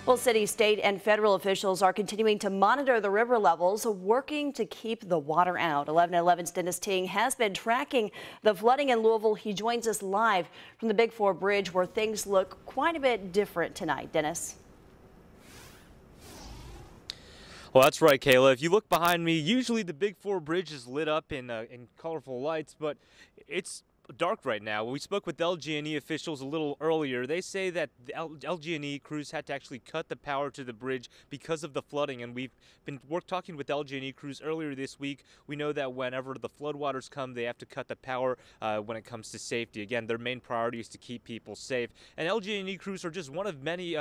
Well, city, state, and federal officials are continuing to monitor the river levels, working to keep the water out. 11:11's Dennis Ting has been tracking the flooding in Louisville. He joins us live from the Big Four Bridge, where things look quite a bit different tonight. Dennis. Well, that's right, Kayla. If you look behind me, usually the Big Four Bridge is lit up in colorful lights, but it's dark right now. We spoke with LG&E officials a little earlier. They say that the LG&E crews had to actually cut the power to the bridge because of the flooding, and we've been talking with LG&E crews earlier this week. We know that whenever the floodwaters come, they have to cut the power when it comes to safety. Again, their main priority is to keep people safe, and LG&E crews are just one of many,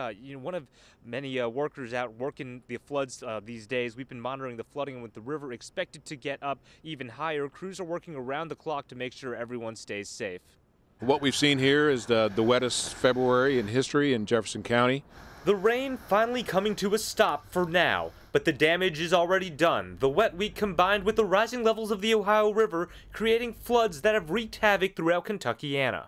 workers out working the floods these days. We've been monitoring the flooding, and with the river expected to get up even higher, crews are working around the clock to make sure everyone stays safe. What we've seen here is the wettest February in history in Jefferson County. The rain finally coming to a stop for now, but the damage is already done. The wet week combined with the rising levels of the Ohio River creating floods that have wreaked havoc throughout Kentuckiana.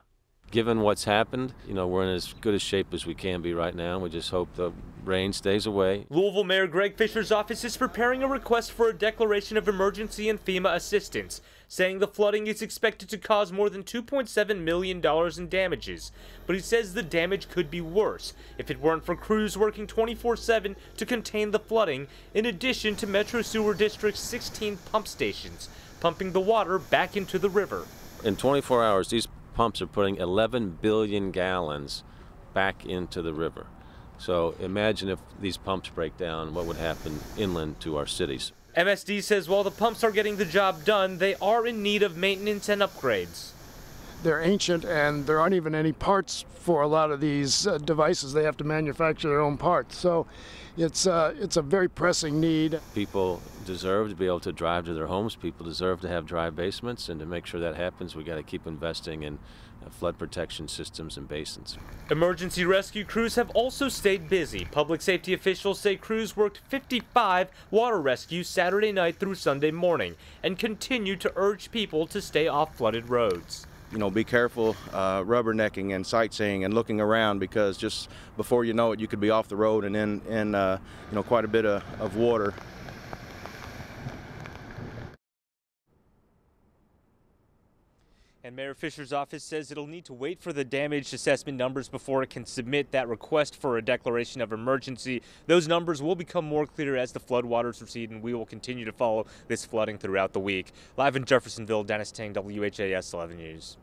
Given what's happened, we're in as good a shape as we can be right now. We just hope the rain stays away. Louisville Mayor Greg Fisher's office is preparing a request for a declaration of emergency and FEMA assistance, saying the flooding is expected to cause more than $2.7 million in damages. But he says the damage could be worse if it weren't for crews working 24/7 to contain the flooding, in addition to Metro Sewer District's 16 pump stations, pumping the water back into the river. In 24 hours, these pumps are putting 11 billion gallons back into the river. So imagine if these pumps break down, what would happen inland to our cities. MSD says while the pumps are getting the job done, they are in need of maintenance and upgrades. They're ancient, and there aren't even any parts for a lot of these devices. They have to manufacture their own parts. So it's a very pressing need. People deserve to be able to drive to their homes. People deserve to have dry basements, and to make sure that happens, we got to keep investing in flood protection systems and basins. Emergency rescue crews have also stayed busy. Public safety officials say crews worked 55 water rescues Saturday night through Sunday morning and continue to urge people to stay off flooded roads. Be careful rubbernecking and sightseeing and looking around, because just before you know it, you could be off the road and in quite a bit of water. And Mayor Fisher's office says it'll need to wait for the damage assessment numbers before it can submit that request for a declaration of emergency. Those numbers will become more clear as the floodwaters recede, and we will continue to follow this flooding throughout the week. Live in Jeffersonville, Dennis Ting, WHAS 11 News.